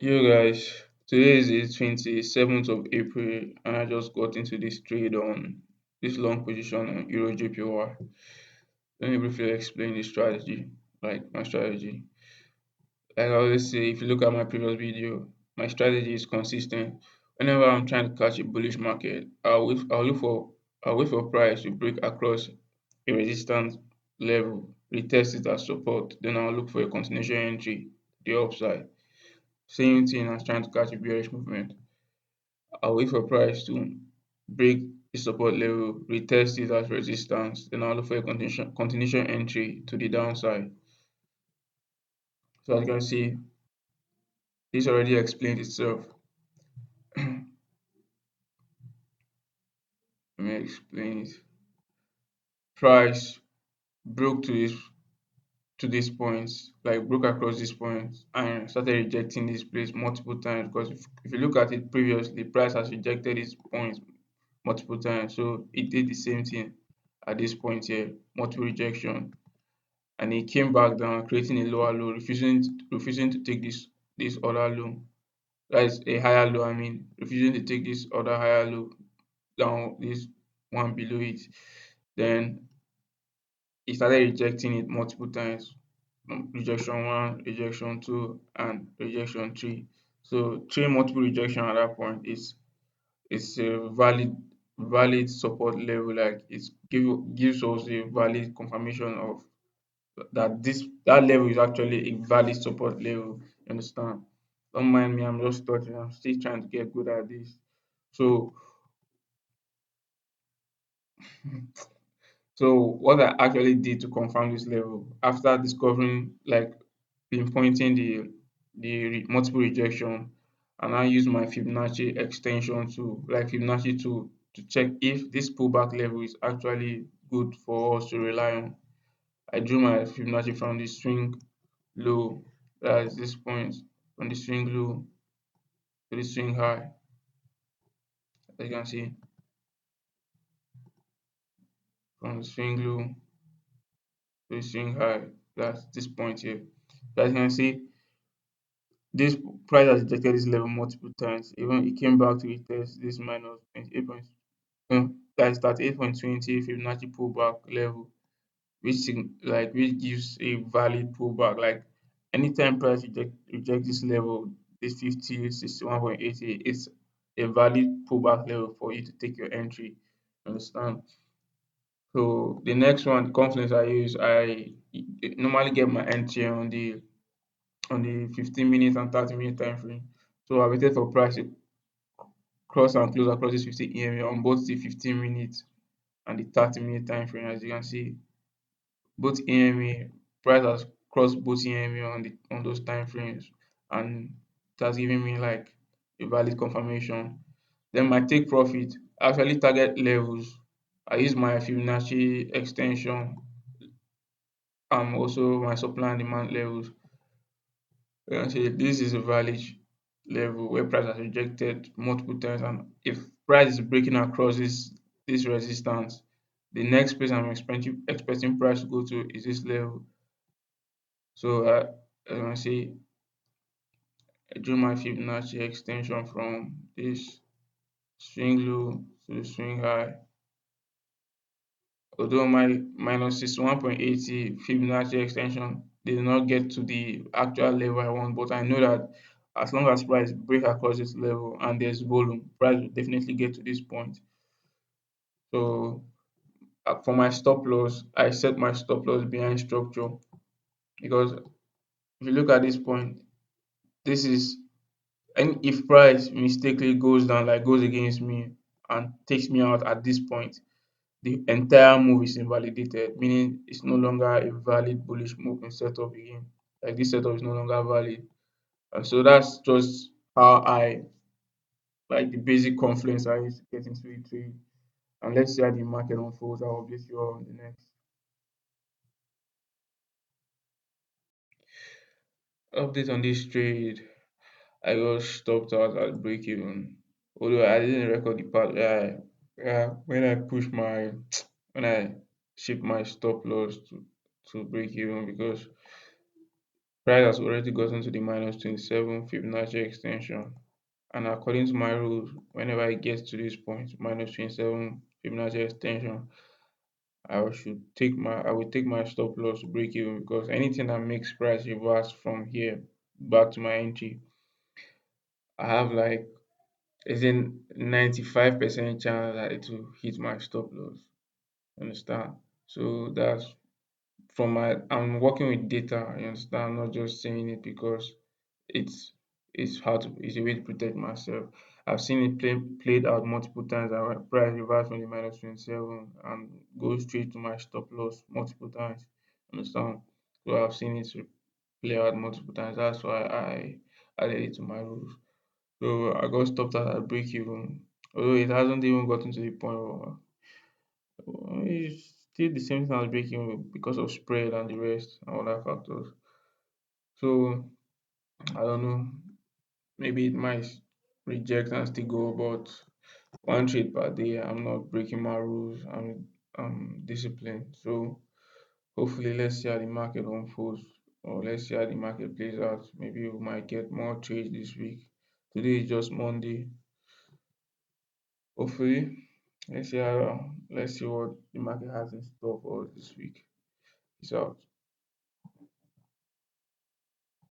Yo guys, today is the 27th of April and I just got into this trade on this long position on EURJPY. Let me briefly explain the strategy, like my strategy. Like I always say, if you look at my previous video, my strategy is consistent. Whenever I'm trying to catch a bullish market, I'll wait for price to break across a resistance level, retest it as support, then I'll look for a continuation entry to the upside. Same thing as trying to catch a bearish movement. I'll wait for price to break the support level, retest it as resistance, then I'll look for a continuation entry to the downside. So as you can see, this already explains itself. Let me explain it. Price broke to this point, like broke across this point and started rejecting this place multiple times because if you look at it previously, price has rejected this point multiple times. So it did the same thing at this point here, multiple rejection. And he came back down, creating a lower low, refusing to take this other low. That is a higher low. I mean, refusing to take this other higher low down this one below it. Then he started rejecting it multiple times. Rejection one, rejection two, and rejection three. So three multiple rejection at that point is it's a valid support level. Like gives us a valid confirmation of that level is actually a valid support level. You understand? Don't mind me, I'm just studying. I'm still trying to get good at this. So, so what I actually did to confirm this level after discovering, like, pinpointing the multiple rejection, and I use my Fibonacci extension to like Fibonacci to check if this pullback level is actually good for us to rely on. I drew my Fibonacci from the swing low, that is this point, from the swing low to the swing high. As you can see, from the swing low to the swing high, that's this point here. So as you can see, this price has rejected this level multiple times. Even it came back to retest this minus 28 points. That is 38.20 Fibonacci pullback level, which gives a valid pullback. Like anytime price reject this level, this 50, 61.80, it's a valid pullback level for you to take your entry. Understand? So the next one, confidence I use, I normally get my entry on the 15 minutes and 30 minute time frame. So I waited for price to cross and close across this 50 EMA on both the 15 minutes and the 30 minute time frame. As you can see, both EMA price has crossed both EMA on those time frames, and it has given me like a valid confirmation. Then my take profit actually target levels. I use my Fibonacci extension, also my supply and demand levels. You can see this is a valid level where price has rejected multiple times, and if price is breaking across this resistance, the next place I'm expecting price to go to is this level. So as you can see, I drew my Fibonacci extension from this swing low to the swing high. Although my minus 61.80 Fibonacci extension did not get to the actual level I want, but I know that as long as price break across this level and there's volume, price will definitely get to this point. So for my stop loss, I set my stop loss behind structure, because if you look at this point, this is, and if price mistakenly goes down, like goes against me and takes me out at this point, the entire move is invalidated, meaning it's no longer a valid bullish move in setup again. Like this setup is no longer valid. And so that's just how I, like, the basic confluence I used to get into the trade. And let's see how the market unfolds. I'll update you all on the next update on this trade. I got stopped out at break even. Although I didn't record the part when I push my when I shift my stop loss to break even, because Price has already gotten to the minus 27 Fibonacci extension. And according to my rules, whenever it gets to this point, minus 27 Fibonacci extension, I will take my stop loss to break even, because anything that makes price reverse from here back to my entry, I have like, it's in 95% chance that it will hit my stop loss. Understand? So that's from my, I'm working with data, you understand? I'm not just saying it because it's it's a way to protect myself. I've seen it played out multiple times. I price reverse from the minus 27 and go straight to my stop loss multiple times. Understand? So I've seen it play out multiple times. That's why I added it to my rules. So I got stopped at break even. Although it hasn't even gotten to the point where it's still the same thing as breaking even because of spread and the rest and other factors. So I don't know. Maybe it might reject and still go, but one trade per day. I'm not breaking my rules. I'm disciplined. So hopefully, let's see how the market unfolds, or let's see how the market plays out. Maybe we might get more trades this week. Today is just Monday. Hopefully, let's see what the market has in store for us this week. Peace out.